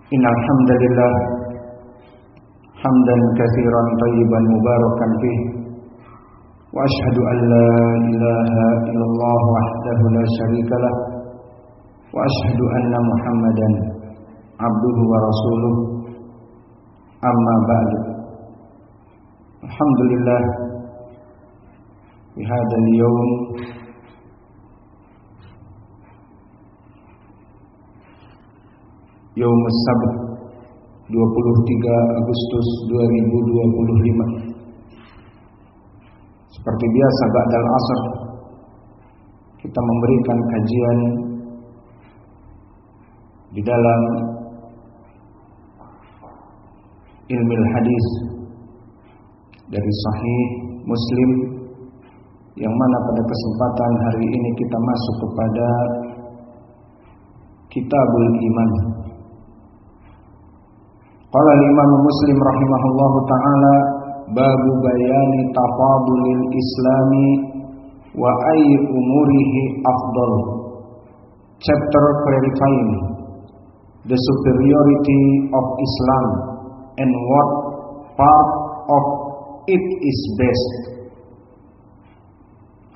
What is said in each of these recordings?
Innal hamdalillah hamdan katsiran thayyiban mubarakan fih wa asyhadu an la ilaha illallah wahdahu la syarikalah wa asyhadu anna Muhammadan abduhu wa rasuluh amma ba'du. Alhamdulillah fi hadzal yawm Yaumus Sabt 23 Agustus 2025. Seperti biasa ba'dal asar kita memberikan kajian di dalam ilmu hadis dari Sahih Muslim, yang mana pada kesempatan hari ini kita masuk kepada Kitabul Iman. Qala al-Imam Muslim rahimahullahu ta'ala, babu bayani tafadulil islami wa ayyi umurihi afdal. Chapter clarifying the superiority of Islam and what part of it is best.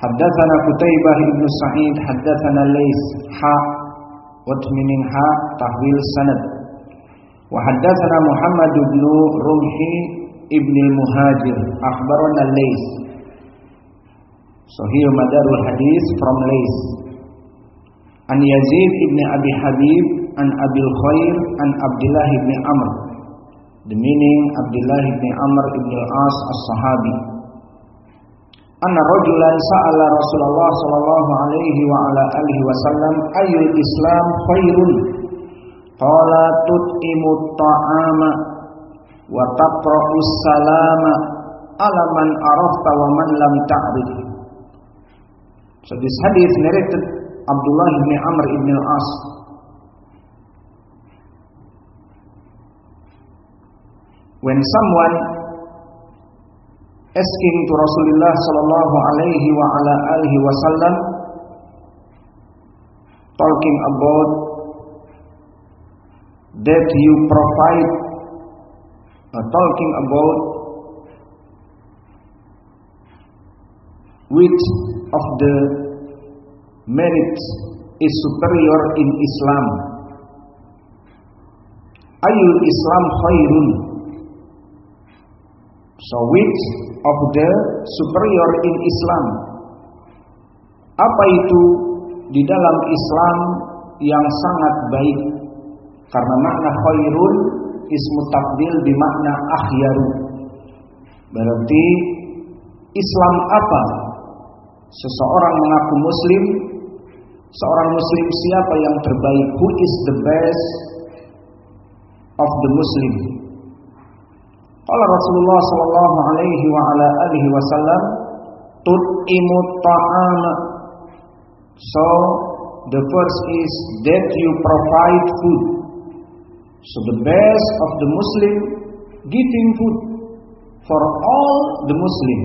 Haddatsana Qutaibah ibn Sa'id haddatsana Laits what meaning tahwil sanad. Wa haddatsana Muhammad ibn Rumhi ibn al-Muhajir akhbarana Laits. So here madarul hadith from Laits. An Yazid ibn Abi Habib an Abil Khair an Abdullah ibn Amr. The meaning Abdullah ibn Amr ibn al-As as-Sahabi. Anna rajulan sa'ala Rasulullah sallallahu alaihi wa ala alihi wasallam ayyul Islam khairun? Qala tut'imut ta'ama wa taqra'us salama ala man arafta wa man lam ta'rif. So this hadith narrated Abdullah ibn Amr ibn al-As. When someone asking to Rasulullah sallallahu alaihi wa ala alihi wasallam, talking about that you provide, talking about which of the merits is superior in Islam. Ayyul Islam khairun? So which of the superior in Islam? Apa itu di dalam Islam yang sangat baik? Karena makna khairun ismu tafdil bimakna akhyaru. Berarti Islam apa? Seseorang mengaku muslim, seorang muslim siapa yang terbaik? Who is the best of the Muslim? Qala Rasulullah sallallahu alaihi wa ala alihi wasallam, tut'imut ta'ama. So the first is that you provide food. So the best of the Muslim giving food for all the Muslim.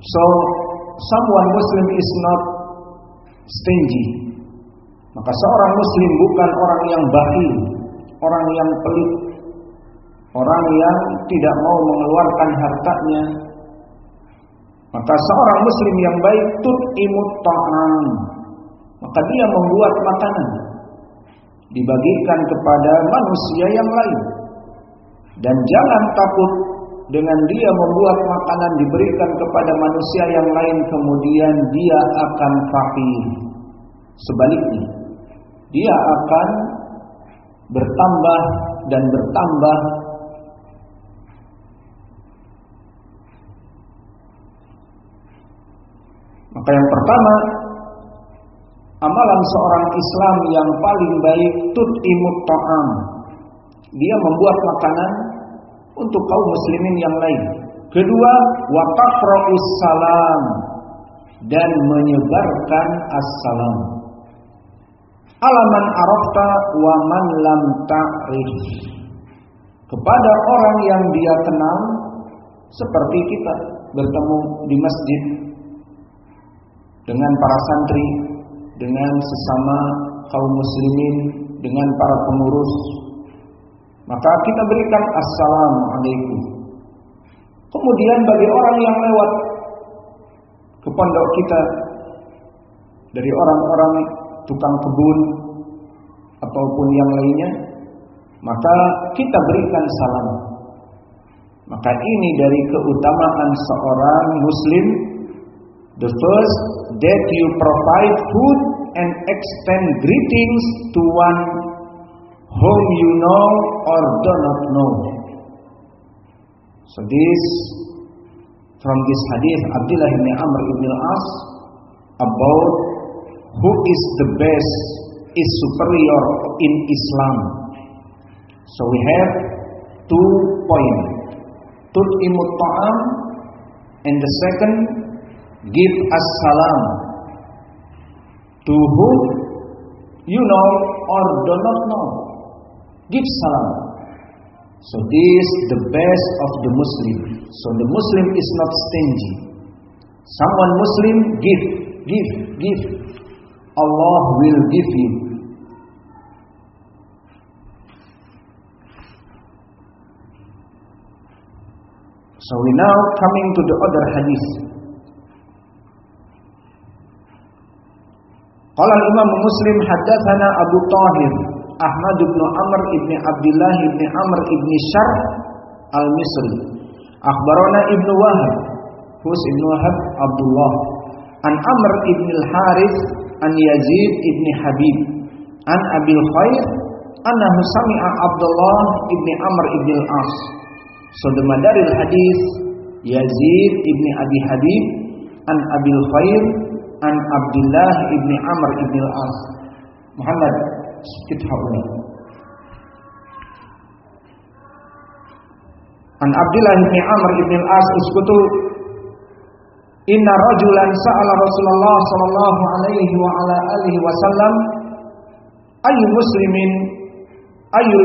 So someone Muslim is not stingy. Maka seorang Muslim bukan orang yang bakhil, orang yang pelit, orang yang tidak mau mengeluarkan hartanya. Maka seorang Muslim yang baik tut'imut ta'am, maka dia membuat makanan dibagikan kepada manusia yang lain. Dan jangan takut dengan dia membuat makanan diberikan kepada manusia yang lain kemudian dia akan fakir. Sebaliknya, dia akan bertambah dan bertambah. Maka yang pertama, amalan seorang Islam yang paling baik tut'imut ta'am. Dia membuat makanan untuk kaum muslimin yang lain. Kedua, wa taqra'us salam, dan menyebarkan as-salam. Alaman arafta wa man lam ta'rif, kepada orang yang dia kenal, seperti kita bertemu di masjid dengan para santri, dengan sesama kaum muslimin dengan para pengurus, maka kita berikan assalamualaikum. Kemudian bagi orang yang lewat ke pondok kita dari orang-orang tukang kebun ataupun yang lainnya, maka kita berikan salam. Maka ini dari keutamaan seorang muslim. The first, that you provide food and extend greetings to one whom you know or do not know. So this, from this hadith Abdullah bin Amr ibn al-As about who is the best, is superior in Islam. So we have 2 points. Tut'imut ta'am, and the second, give as-salam to whom you know or do not know. Give salam. So this the best of the Muslim. So the Muslim is not stingy. Someone Muslim, give. Allah will give you. So we now coming to the other hadith. Qala al-Imam Muslim haddatsana Abu Tahir Ahmad bin Amr ibn Abdullah ibn Amr ibn Syarh al-Misri. Akhbarana Ibn Wahab, who's Ibn Wahab? Abdullah. An Amr ibn al-Harith an Yazid ibn Habib an Abil Khair annahu sami'a Abdullah ibn Amr ibn al-As. So the madaril hadith, Yazid ibn Abi Habib an Abil Khair an Abdullah ibn Amr ibn al-As. Muhammad Kithauli an Abdullah ibn Amr ibn al-As uskutu inna rajulan sa'ala Rasulullah sallallahu alaihi wa ala alihi wasallam ayyul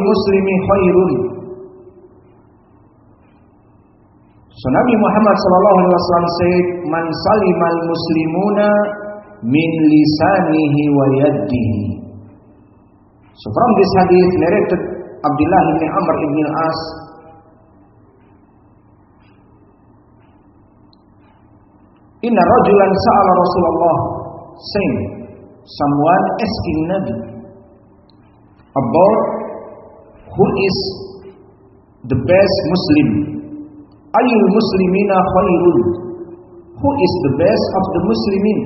muslimi khairun. So Nabi Muhammad sallallahu alaihi wasallam said, man salimal muslimuna min lisanihi wa yadihi. So from this hadith narrated Abdullah bin Amr ibn al-As, inna rajulan sa'ala Rasulullah, saying someone asking Nabi about who is the best Muslim. Ayyul muslimina khairun, who is the best of the Muslimin?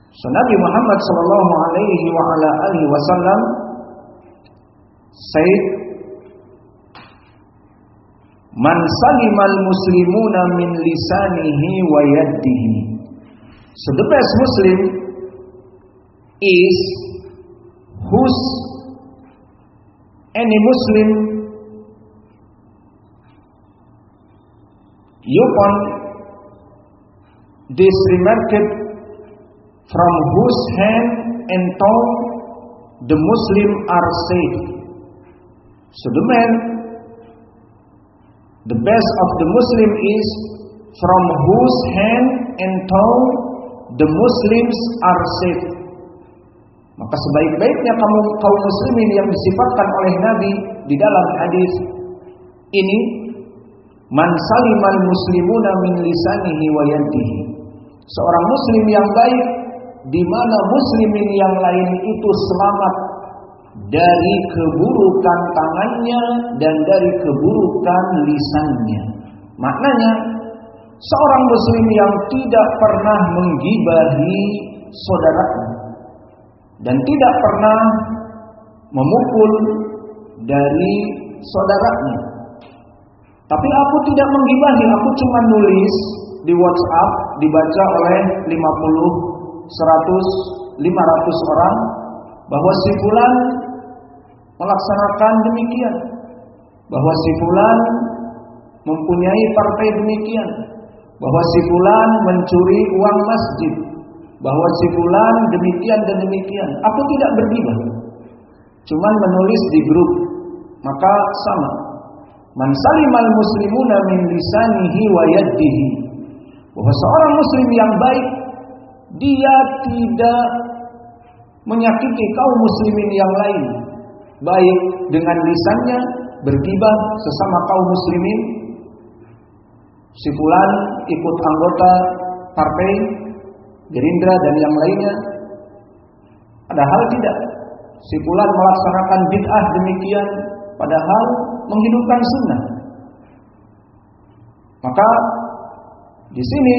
So Nabi Muhammad sallallahu alaihi wa ala alihi wasallam said, man salimal muslimuna min lisanihi wa yadihi. So the best Muslim is whose any Muslim upon this remarked from whose hand and tongue the Muslim are safe. So the man, the best of the Muslim is from whose hand and tongue the Muslims are safe. Maka sebaik-baiknya kaum muslimin yang disifatkan oleh Nabi di dalam hadis ini, man salimal muslimuna min lisanihi wa yadihi. Seorang muslim yang baik di mana muslimin yang lain itu selamat dari keburukan tangannya dan dari keburukan lisannya. Maknanya seorang muslim yang tidak pernah menggibahi saudaranya dan tidak pernah memukul dari saudaranya. Tapi aku tidak menggibahi, aku cuma nulis di WhatsApp, dibaca oleh 50, 100, 500 orang bahwa si fulan melaksanakan demikian, bahwa si fulan mempunyai partai demikian, bahwa si fulan mencuri uang masjid, bahwa si fulan demikian dan demikian. Aku tidak bergibah, cuman menulis di grup. Maka sama, man salimal muslimuna min lisanihi wa yadihi, bahwa seorang muslim yang baik dia tidak menyakiti kaum muslimin yang lain, baik dengan lisannya bergibah sesama kaum muslimin, si fulan ikut anggota partai Gerindra dan yang lainnya, padahal tidak. Si fulan melaksanakan bid'ah demikian, padahal menghidupkan sunnah. Maka di sini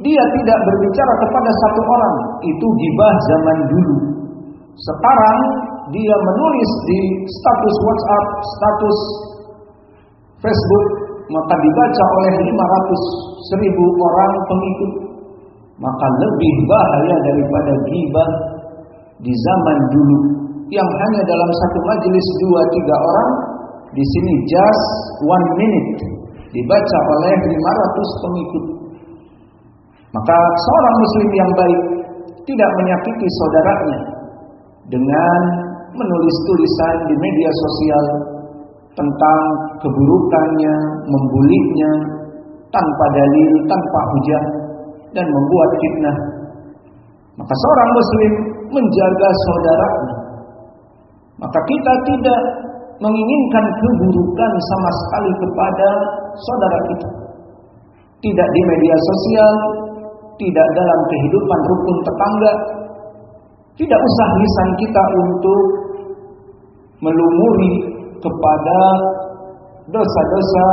dia tidak berbicara kepada satu orang, itu gibah zaman dulu. Sekarang dia menulis di status WhatsApp, status Facebook, maka dibaca oleh 500.000 orang pengikut. Maka lebih bahaya daripada gibah di zaman dulu, yang hanya dalam satu majelis 2-3 orang. Di sini just 1 minute dibaca oleh 500 pengikut. Maka seorang muslim yang baik tidak menyakiti saudaranya dengan menulis tulisan di media sosial tentang keburukannya, membulinya tanpa dalil, tanpa hujah, dan membuat fitnah. Maka seorang muslim menjaga saudaranya. Maka kita tidak menginginkan keburukan sama sekali kepada saudara kita. Tidak di media sosial, tidak dalam kehidupan rukun tetangga. Tidak usah lisan kita untuk melumuri kepada dosa-dosa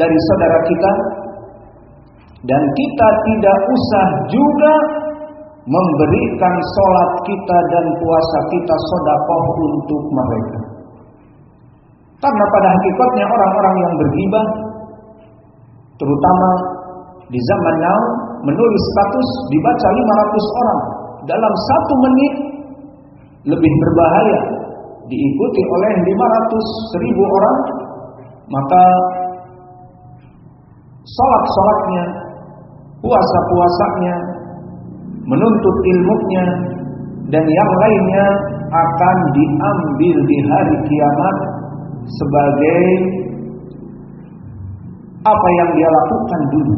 dari saudara kita. Dan kita tidak usah juga memberikan sholat kita dan puasa kita sedekah untuk mereka. Karena pada hakikatnya orang-orang yang bergibah, terutama di zaman now, menulis status dibaca 500 orang dalam 1 menit, lebih berbahaya diikuti oleh 500.000 orang. Maka sholat-sholatnya, puasa-puasanya, menuntut ilmunya, dan yang lainnya akan diambil di hari kiamat sebagai apa yang dia lakukan dulu.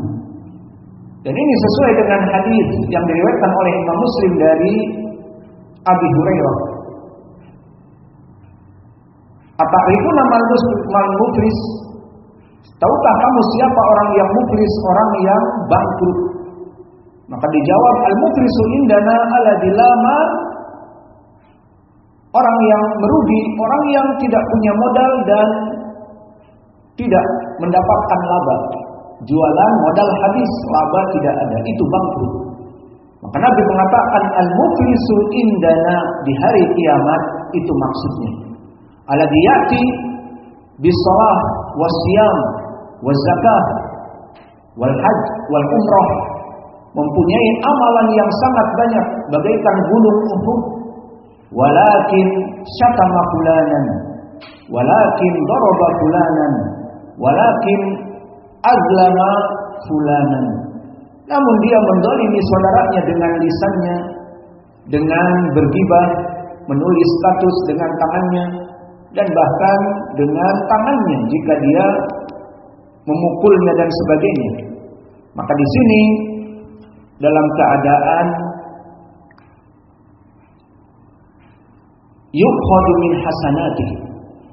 Dan ini sesuai dengan hadis yang diriwayatkan oleh Imam Muslim dari Abi Hurairah. Ata'rifuna man muflis? Tahukah kamu siapa orang yang muflis, orang yang bangkrut? Maka dijawab, al-muflisu indana alladzi lama, orang yang merugi, orang yang tidak punya modal dan tidak mendapatkan laba. Jualan modal habis, laba tidak ada, itu bangkrut. Maka Nabi mengatakan al-muflisu indana di hari kiamat, itu maksudnya alladzi ya'ti bis-shalah was-siyam waz-zakah wal-hajj wal-umrah, mempunyai amalan yang sangat banyak bagaikan gunung Uhud, walakin syatama fulanan, walakin daraba fulanan, walakin azlama fulanan. Namun dia mendolimi saudaranya dengan lisannya, dengan bergibah, menulis status dengan tangannya, dan bahkan dengan tangannya jika dia memukulnya dan sebagainya. Maka di sini dalam keadaan yukhadu min hasanati,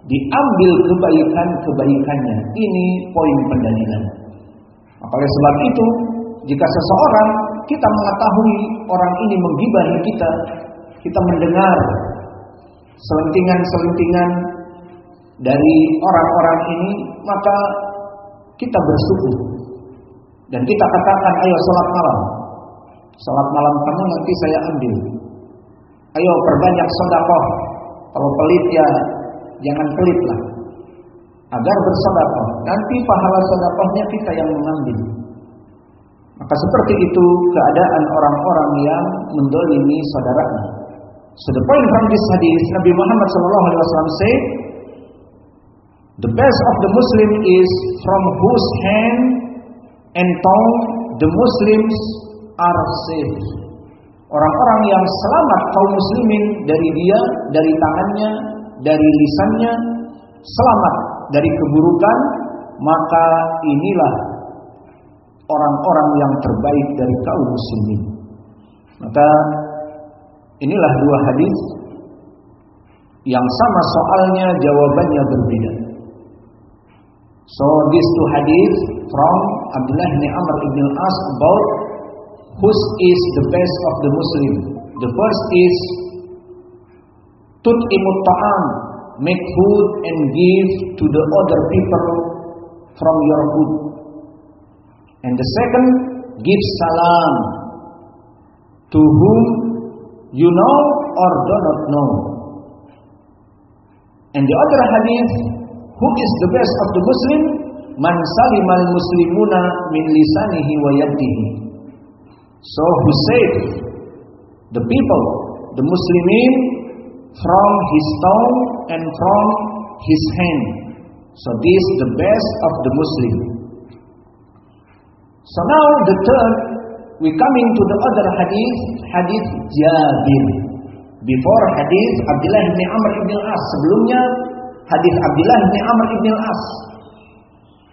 diambil kebaikan-kebaikannya. Ini poin pendalilan. Maka oleh sebab itu, jika seseorang kita mengetahui orang ini menggibahi kita, kita mendengar selentingan-selentingan dari orang-orang ini, maka kita bersyukur dan kita katakan, ayo sholat malam. Sholat malam kamu nanti saya ambil. Ayo perbanyak sedekah. Kalau pelit ya jangan pelit lah, agar bersedekah. Nanti pahala sedekahnya kita yang mengambil. Maka seperti itu keadaan orang-orang yang mendolimi saudaranya. So the point from this hadith, Nabi Muhammad SAW said, the best of the Muslim is from whose hand and tongue the Muslims are safe. Orang-orang yang selamat kaum muslimin dari dia, dari tangannya, dari lisannya, selamat dari keburukan, maka inilah orang-orang yang terbaik dari kaum muslimin. Maka inilah dua hadis yang sama soalnya, jawabannya berbeda. So these two hadith from Abdullah bin Amr ibn al-As about whose is the best of the Muslim. The first is tut'imut ta'am, make food and give to the other people from your food. And the second, give salam to whom you know or do not know. And the other hadith, who is the best of the Muslim? Man salimal muslimuna min lisanihi wa yadihi. So who saved the people, the Muslimin, from his tongue and from his hand. So this is the best of the Muslim. So now the third, we coming to the other hadith, hadith Jabir. Before hadith Abdullah bin Amr ibn al-As. Sebelumnya hadith Abdullah bin Amr ibn al-As.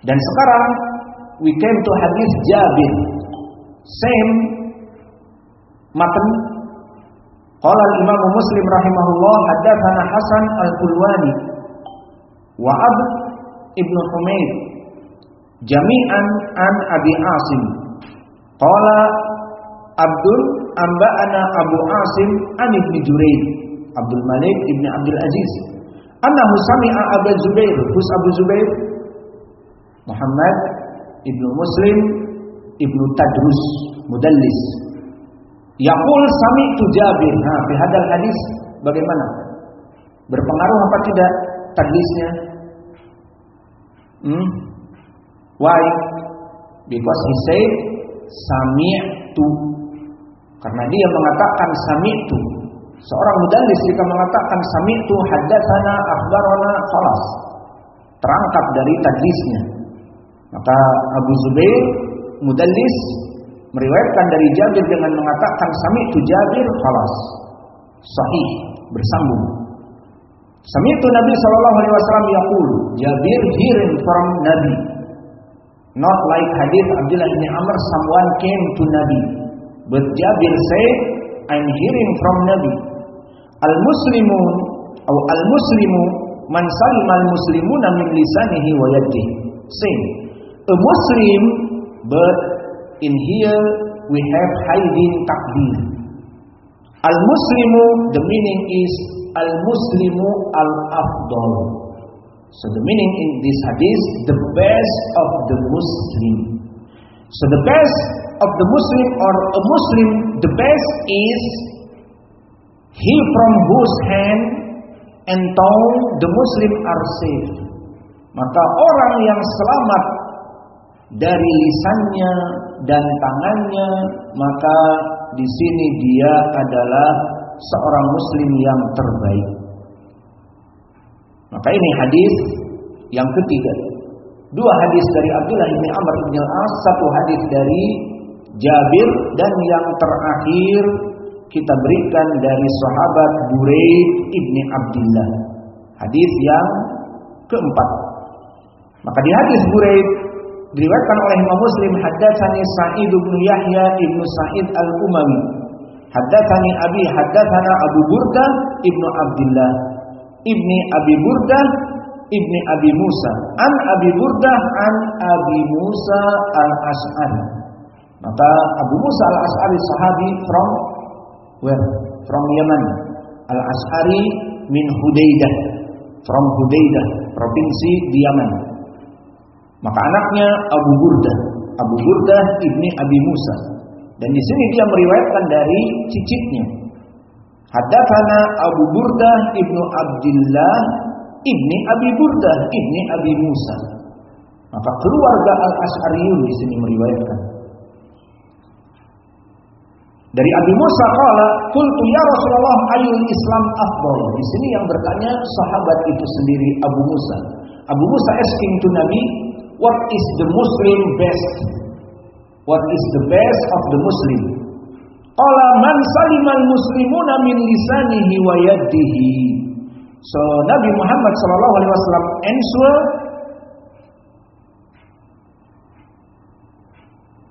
Dan sekarang we came to hadith Jabir. Same matan. Qala al-Imam Muslim rahimahullah haddatsana Hasan al-Qulwani wa Abd ibn Humayd jami'an an Abi Asim. Qala Abdul amba'ana Abu Asim an Ibn Jurayd Abdul Malik ibn Abdul Aziz annahu sami'a Abu Zubair. Who's Abu Zubair? Muhammad ibn Muslim ibn Tadrus Mudallis. Yaqul sami'tu Jabir. Nah, fi hadal hadis bagaimana? Berpengaruh apa tidak tadlisnya? Why? Because he said sami'tu. Karena dia mengatakan sami'tu. Seorang mudallis jika mengatakan sami'tu haddatsana akhbarana khalas, terangkat dari tadlisnya. Maka Abu Zubair mudallis meriwayatkan dari Jabir dengan mengatakan sami'tu Jabir khalas, sahih, bersambung. Sami'tu Nabi sallallahu alaihi wasallam yaqul, Jabir hearing from Nabi. Not like hadith Abdullah bin Amr, someone came to Nabi. But Jabir said, I'm hearing from Nabi. Al-Muslimun atau Al-Muslimu man salima al-muslimuna min lisanihi wa yadihi. Same. A Muslim, but in here we have hiding takbir. Al-Muslimu, the meaning is Al-Muslimu al-afdal. So the meaning in this hadith, the best of the Muslim. So the best of the Muslim or a Muslim, the best is he from whose hand and tongue the Muslim are safe. Maka orang yang selamat dari lisannya dan tangannya, maka di sini dia adalah seorang Muslim yang terbaik. Maka ini hadis yang ketiga. Dua hadis dari Abdullah bin Amr bin al-As, satu hadis dari Jabir, dan yang terakhir kita berikan dari sahabat Buraid ibni Abdullah. Hadis yang keempat. Maka di hadis Buraid diriwayatkan oleh Imam Muslim, haddatsani Sa'id bin Yahya ibnu Sa'id al-Umawi. Haddatsani Abi, haddatsana Abu Burdah ibnu Abdullah ibni Abi Burdah ibni Abi Musa an Abi Burdah an Abi Musa al-Ash'ari. Maka Abu Musa al-Ash'ari sahabi from where? From Yaman. Al-Ash'ari min Hudaydah, from Hudaydah, provinsi di Yaman. Maka anaknya Abu Burdah, Abu Burdah ibni Abi Musa. Dan di sini dia meriwayatkan dari cicitnya. Haddatsana Abu Burdah ibnu Abdullah ibni Abi Burdah ibni Abi Musa. Maka keluarga Al-Asy'ariyun di sini meriwayatkan. Dari Abi Musa qala, qultu ya Rasulullah ayyul Islam afdal. Di sini yang bertanya sahabat itu sendiri, Abu Musa. Abu Musa asking to Nabi, what is the Muslim best? What is the best of the Muslim? Qala man salimal muslimuna min lisanihi wa yadihi. So Nabi Muhammad sallallahu alaihi wasallam answer,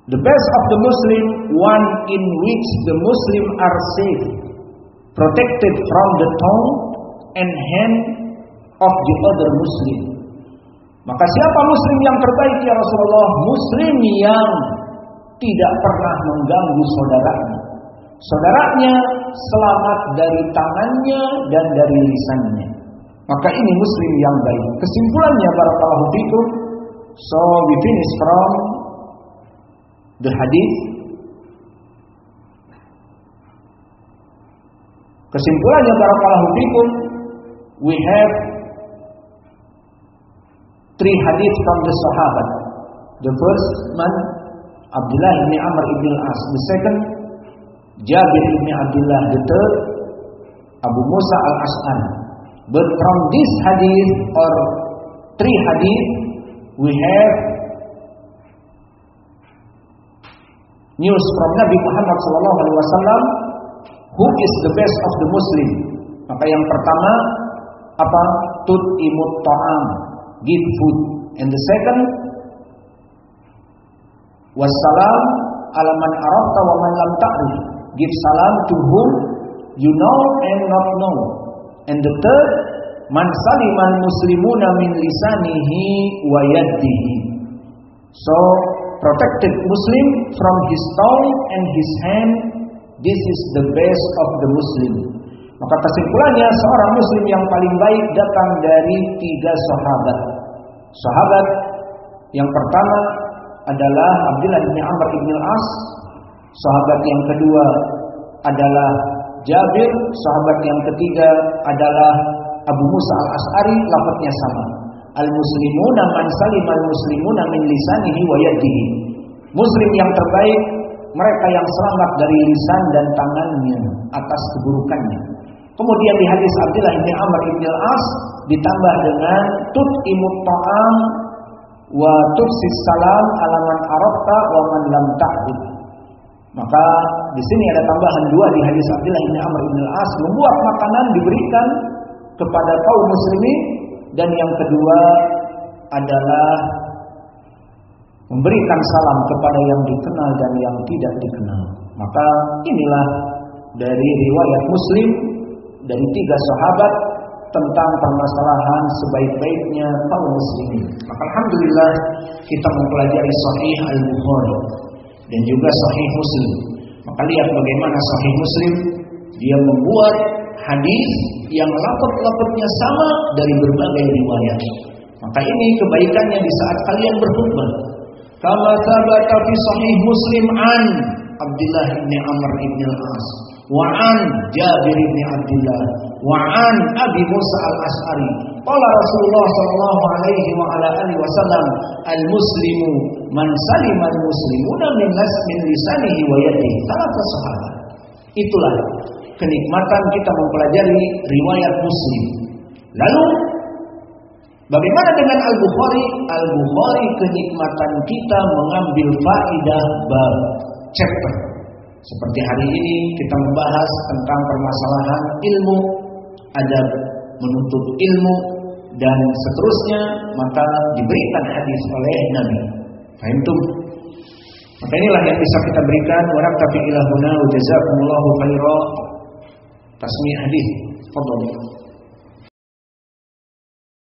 The best of the Muslim, one in which the Muslim are safe, protected from the tongue and hand of the other Muslim. Maka siapa Muslim yang terbaik ya Rasulullah? Muslim yang tidak pernah mengganggu saudaranya. Saudaranya selamat dari tangannya dan dari lisannya. Maka ini Muslim yang baik. Kesimpulannya barakallahu fikum. So we finish from the hadith. Kesimpulannya barakallahu fikum, we have 3 hadith from the Sahabat. The first one, Abdullah ibn Amr ibn al-As. The second, Jabir ibn Abdullah. The third, Abu Musa al-Ash'ari. But from this hadith or 3 hadith, we have news from Nabi Muhammad SAW, who is the best of the Muslim. Maka yang pertama apa? Tut'imut ta'am, give food. And the second, wassalam ala man arafta wa man lam ta'rif, give salam to whom you know and not know. And the third, man salimal muslimuna min lisanihi wa yadihi. So protected Muslim from his tongue and his hand. This is the best of the Muslim. Maka kesimpulannya, seorang Muslim yang paling baik datang dari 3 sahabat. Sahabat yang pertama adalah Abdullah bin Amr bin al-As. Sahabat yang kedua adalah Jabir. Sahabat yang ketiga adalah Abu Musa al-Ash'ari. Lafadznya sama. Al-muslimuna man salimal muslimuna min lisanihi wa yadihi. Muslim yang terbaik mereka yang selamat dari lisan dan tangannya atas keburukannya. Kemudian di hadis Abdullah bin Amr bin al-As ditambah dengan tut'imut ta'am wa tufsis salam ala man arafta wa man lam ta'rif. Maka di sini ada tambahan 2 di hadis Abdullah bin Amr bin al-As, membuat makanan diberikan kepada kaum muslimin, dan yang kedua adalah memberikan salam kepada yang dikenal dan yang tidak dikenal. Maka inilah dari riwayat Muslim dari 3 sahabat tentang permasalahan sebaik-baiknya kaum muslimin. Maka alhamdulillah kita mempelajari Sahih Al-Bukhari dan juga Sahih Muslim. Maka lihat bagaimana Sahih Muslim dia membuat hadis yang lafaz-lafaznya sama dari berbagai riwayat. Maka ini kebaikannya di saat kalian berkhutbah. Kama sabata fi Sahih Muslim an Abdullah bin Amr bin al-As wa an Jabir bin Abdullah wa an Abi Musa al-Ash'ari. Qala Rasulullah sallallahu alaihi wa ala alihi wasallam, al-muslimu man salima al-muslimuna min lisanihi wa yadihi. Salah sahabat. Itulah kenikmatan kita mempelajari riwayat Muslim. Lalu bagaimana dengan Al-Bukhari? Al-Bukhari kenikmatan kita mengambil faidah bab chapter. Seperti hari ini kita membahas tentang permasalahan ilmu, adab menuntut ilmu dan seterusnya, maka diberikan hadis oleh Nabi. Fahimtum? Maka inilah yang bisa kita berikan. Wa naktafi ila huna wa jazakumullahu khairan. Tasmi' hadis. Fadhal.